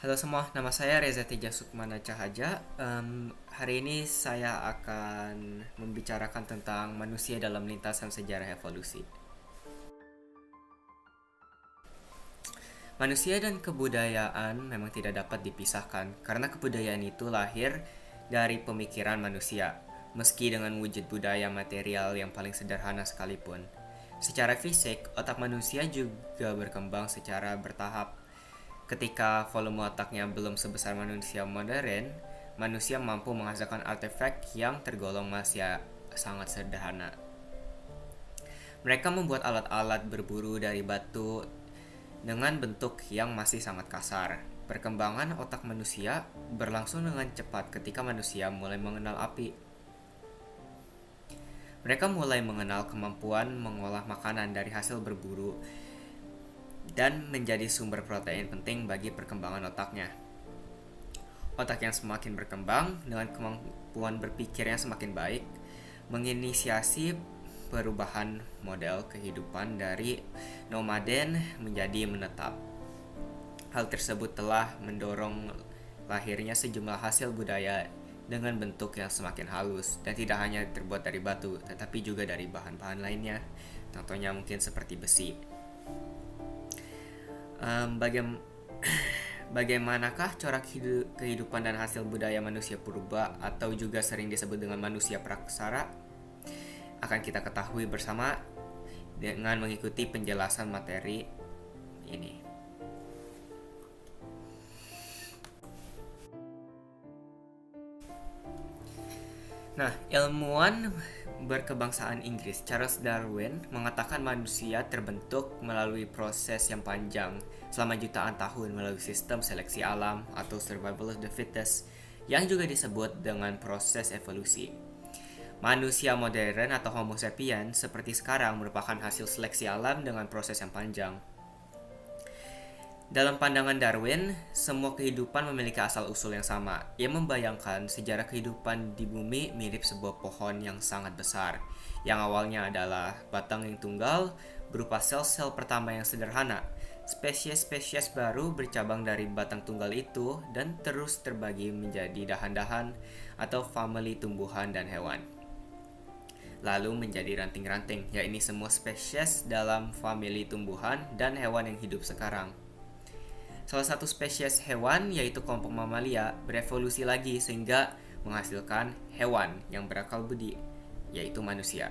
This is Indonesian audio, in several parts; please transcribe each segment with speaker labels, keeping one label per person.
Speaker 1: Halo semua, nama saya Reza Teja Sukmana Cahaja. Hari ini saya akan membicarakan tentang manusia dalam lintasan sejarah evolusi. Manusia dan kebudayaan memang tidak dapat dipisahkan karena kebudayaan itu lahir dari pemikiran manusia, meski dengan wujud budaya material yang paling sederhana sekalipun. Secara fisik, otak manusia juga berkembang secara bertahap. Ketika volume otaknya belum sebesar manusia modern, manusia mampu menghasilkan artefak yang tergolong masih sangat sederhana. Mereka membuat alat-alat berburu dari batu dengan bentuk yang masih sangat kasar. Perkembangan otak manusia berlangsung dengan cepat ketika manusia mulai mengenal api. Mereka mulai mengenal kemampuan mengolah makanan dari hasil berburu dan menjadi sumber protein penting bagi perkembangan otaknya. Otak yang semakin berkembang dengan kemampuan berpikir yang semakin baik menginisiasi perubahan model kehidupan dari nomaden menjadi menetap. Hal tersebut telah mendorong lahirnya sejumlah hasil budaya dengan bentuk yang semakin halus dan tidak hanya terbuat dari batu, tetapi juga dari bahan-bahan lainnya. Contohnya mungkin seperti besi. Bagaimanakah corak kehidupan dan hasil budaya manusia purba atau juga sering disebut dengan manusia praksara? Akan kita ketahui bersama dengan mengikuti penjelasan materi ini. Nah, ilmuwan berkebangsaan Inggris Charles Darwin mengatakan manusia terbentuk melalui proses yang panjang selama jutaan tahun melalui sistem seleksi alam atau survival of the fittest yang juga disebut dengan proses evolusi. Manusia modern atau Homo sapiens seperti sekarang merupakan hasil seleksi alam dengan proses yang panjang. Dalam pandangan Darwin, semua kehidupan memiliki asal-usul yang sama. Ia membayangkan sejarah kehidupan di bumi mirip sebuah pohon yang sangat besar, yang awalnya adalah batang yang tunggal berupa sel-sel pertama yang sederhana. Spesies-spesies baru bercabang dari batang tunggal itu dan terus terbagi menjadi dahan-dahan atau famili tumbuhan dan hewan. Lalu menjadi ranting-ranting, yakni semua spesies dalam famili tumbuhan dan hewan yang hidup sekarang. Salah satu spesies hewan, yaitu kelompok mamalia, berevolusi lagi sehingga menghasilkan hewan yang berakal budi, yaitu manusia.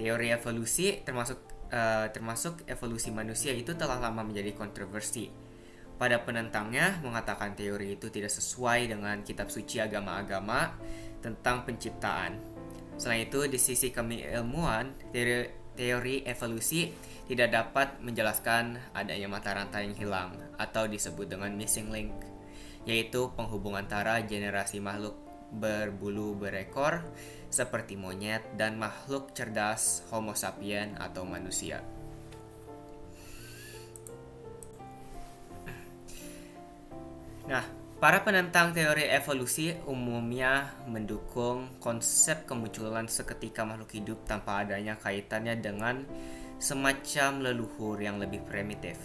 Speaker 1: Teori evolusi termasuk evolusi manusia itu telah lama menjadi kontroversi. Pada penentangnya mengatakan teori itu tidak sesuai dengan kitab suci agama-agama tentang penciptaan. Selain itu, di sisi kami ilmuwan, teori evolusi tidak dapat menjelaskan adanya mata rantai yang hilang atau disebut dengan missing link, yaitu penghubung antara generasi makhluk berbulu berekor seperti monyet dan makhluk cerdas Homo sapiens atau manusia. Nah, para penentang teori evolusi umumnya mendukung konsep kemunculan seketika makhluk hidup tanpa adanya kaitannya dengan semacam leluhur yang lebih primitif.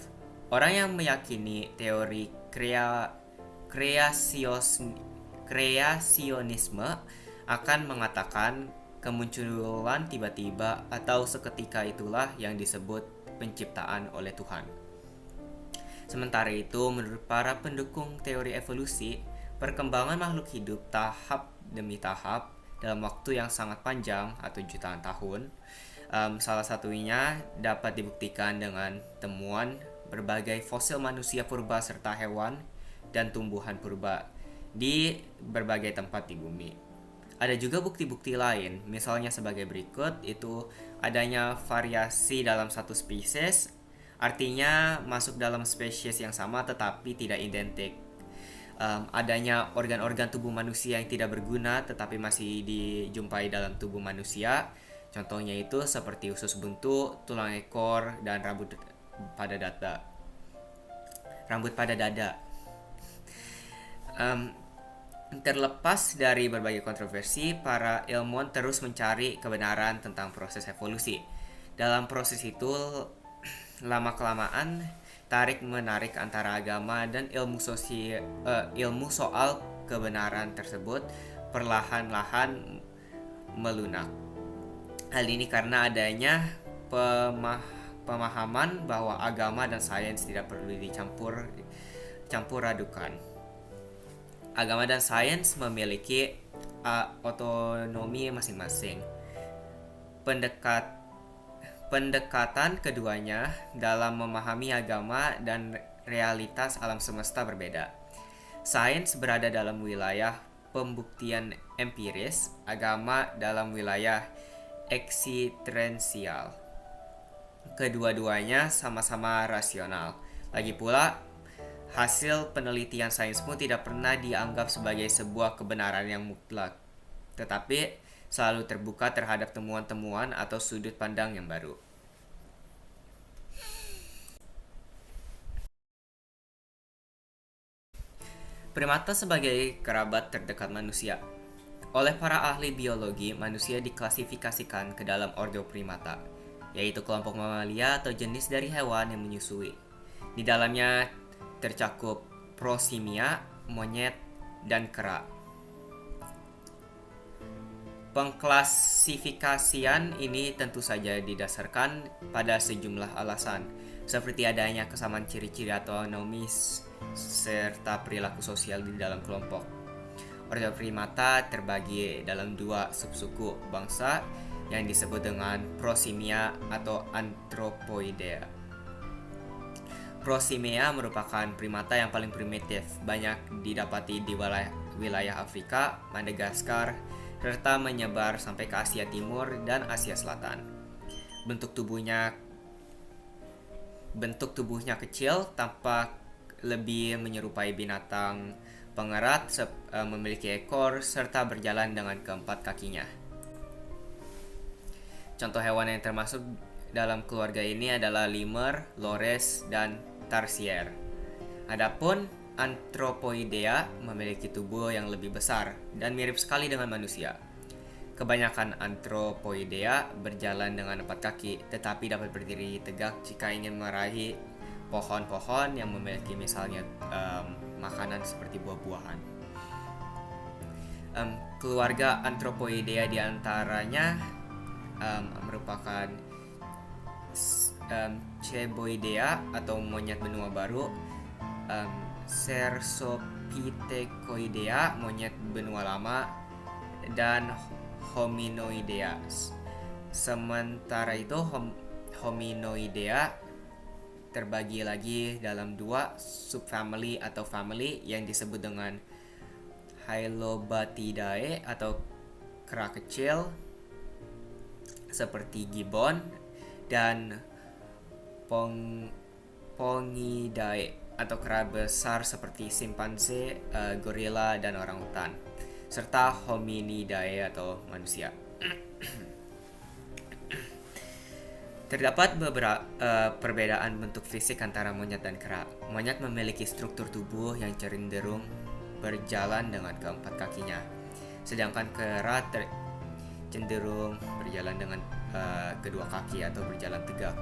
Speaker 1: Orang yang meyakini teori kreasionisme akan mengatakan kemunculan tiba-tiba atau seketika itulah yang disebut penciptaan oleh Tuhan. Sementara itu, menurut para pendukung teori evolusi, perkembangan makhluk hidup tahap demi tahap dalam waktu yang sangat panjang atau jutaan tahun. Salah satunya dapat dibuktikan dengan temuan berbagai fosil manusia purba serta hewan dan tumbuhan purba di berbagai tempat di bumi. Ada juga bukti-bukti lain, misalnya sebagai berikut, itu adanya variasi dalam satu spesies, artinya masuk dalam spesies yang sama tetapi tidak identik. Adanya organ-organ tubuh manusia yang tidak berguna tetapi masih dijumpai dalam tubuh manusia. Contohnya itu seperti usus buntu, tulang ekor, dan rambut pada dada. Rambut pada dada. Terlepas dari berbagai kontroversi, para ilmuwan terus mencari kebenaran tentang proses evolusi. Dalam proses itu, lama-kelamaan tarik-menarik antara agama dan ilmu soal kebenaran tersebut perlahan-lahan melunak. Hal ini karena adanya pemahaman bahwa agama dan sains tidak perlu campur adukan. Agama dan sains memiliki otonomi masing-masing. Pendekatan keduanya dalam memahami agama dan realitas alam semesta berbeda. Sains berada dalam wilayah pembuktian empiris, agama dalam wilayah eksistensial. Kedua-duanya sama-sama rasional. Lagi pula, hasil penelitian sains pun tidak pernah dianggap sebagai sebuah kebenaran yang mutlak, tetapi selalu terbuka terhadap temuan-temuan atau sudut pandang yang baru. Primata sebagai kerabat terdekat manusia. Oleh para ahli biologi, manusia diklasifikasikan ke dalam ordo primata, yaitu kelompok mamalia atau jenis dari hewan yang menyusui. Di dalamnya tercakup prosimia, monyet, dan kera. Pengklasifikasian ini tentu saja didasarkan pada sejumlah alasan, seperti adanya kesamaan ciri-ciri atau anomis serta perilaku sosial di dalam kelompok. Ordo primata terbagi dalam dua subsuku bangsa yang disebut dengan prosimia atau anthropoidea. Prosimia merupakan primata yang paling primitif, banyak didapati di wilayah Afrika, Madagaskar, serta menyebar sampai ke Asia Timur dan Asia Selatan. Bentuk tubuhnya kecil, tampak lebih menyerupai binatang pengerat, memiliki ekor, serta berjalan dengan keempat kakinya. Contoh hewan yang termasuk dalam keluarga ini adalah lemur, loris, dan tarsier. Adapun Anthropoidea memiliki tubuh yang lebih besar dan mirip sekali dengan manusia. Kebanyakan Anthropoidea berjalan dengan 4 kaki, tetapi dapat berdiri tegak jika ingin meraih pohon-pohon yang memiliki misalnya makanan seperti buah-buahan. Keluarga Anthropoidea diantaranya merupakan Ceboidea atau monyet benua baru, Cercopithecodea monyet benua lama, dan Hominoidea. Sementara itu Hominoidea terbagi lagi dalam dua subfamily atau family yang disebut dengan Hylobatidae atau kera kecil seperti gibbon, dan Pongidae atau kera besar seperti simpanse, gorila, dan orangutan, serta Hominidae atau manusia. Terdapat beberapa perbedaan bentuk fisik antara monyet dan kera. Monyet memiliki struktur tubuh yang cenderung berjalan dengan keempat kakinya, sedangkan kera cenderung berjalan dengan kedua kaki atau berjalan tegak.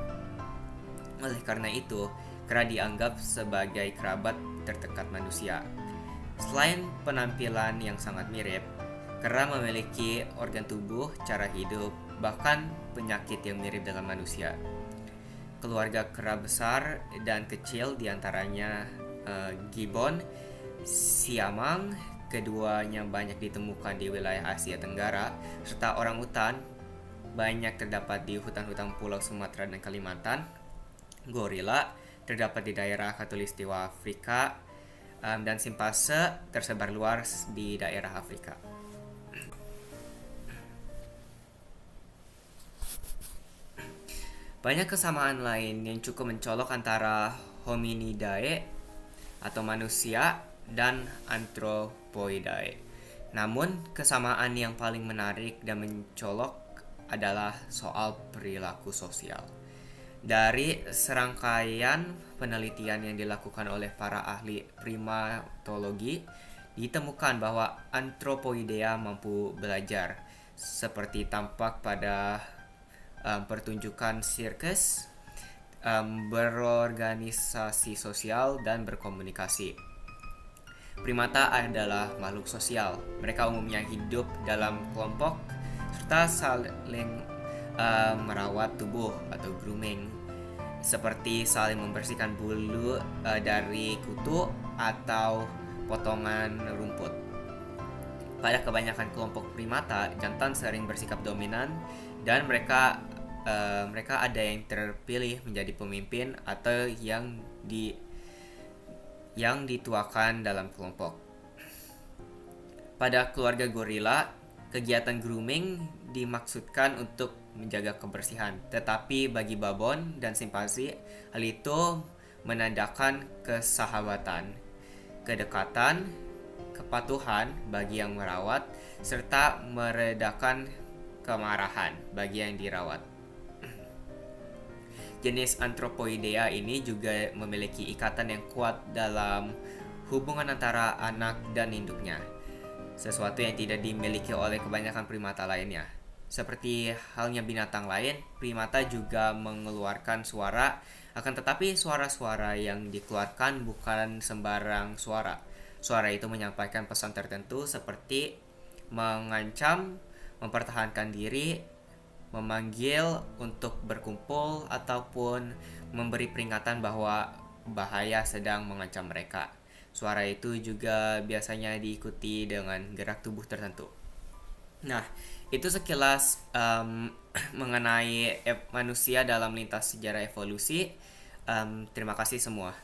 Speaker 1: Oleh karena itu, kera dianggap sebagai kerabat terdekat manusia. Selain penampilan yang sangat mirip, kera memiliki organ tubuh, cara hidup, bahkan penyakit yang mirip dengan manusia. Keluarga kera besar dan kecil diantaranya gibbon, siamang, keduanya banyak ditemukan di wilayah Asia Tenggara, serta orangutan banyak terdapat di hutan-hutan Pulau Sumatera dan Kalimantan. Gorila terdapat di daerah Khatulistiwa Afrika, dan simpanse tersebar luas di daerah Afrika. Banyak kesamaan lain yang cukup mencolok antara Hominidae atau manusia dan Anthropoidae. Namun, kesamaan yang paling menarik dan mencolok adalah soal perilaku sosial. Dari serangkaian penelitian yang dilakukan oleh para ahli primatologi, ditemukan bahwa Anthropoidea mampu belajar, seperti tampak pada pertunjukan sirkus. berorganisasi sosial dan berkomunikasi. Primata adalah makhluk sosial. Mereka umumnya hidup dalam kelompok serta saling merawat tubuh atau grooming, seperti saling membersihkan bulu dari kutu atau potongan rumput. Pada kebanyakan kelompok primata, jantan sering bersikap dominan dan mereka ada yang terpilih menjadi pemimpin atau yang dituakan dalam kelompok. Pada keluarga gorila, kegiatan grooming dimaksudkan untuk menjaga kebersihan. Tetapi bagi babon dan simpanse, hal itu menandakan kesahabatan, kedekatan, kepatuhan bagi yang merawat, serta meredakan kemarahan bagi yang dirawat. Jenis Anthropoidea ini juga memiliki ikatan yang kuat dalam hubungan antara anak dan induknya, sesuatu yang tidak dimiliki oleh kebanyakan primata lainnya. Seperti halnya binatang lain, primata juga mengeluarkan suara, akan tetapi suara-suara yang dikeluarkan bukan sembarang suara. Suara itu menyampaikan pesan tertentu seperti mengancam, mempertahankan diri, memanggil untuk berkumpul, ataupun memberi peringatan bahwa bahaya sedang mengancam mereka. Suara itu juga biasanya diikuti dengan gerak tubuh tertentu. Nah, itu sekilas mengenai manusia dalam lintas sejarah evolusi. Terima kasih semua.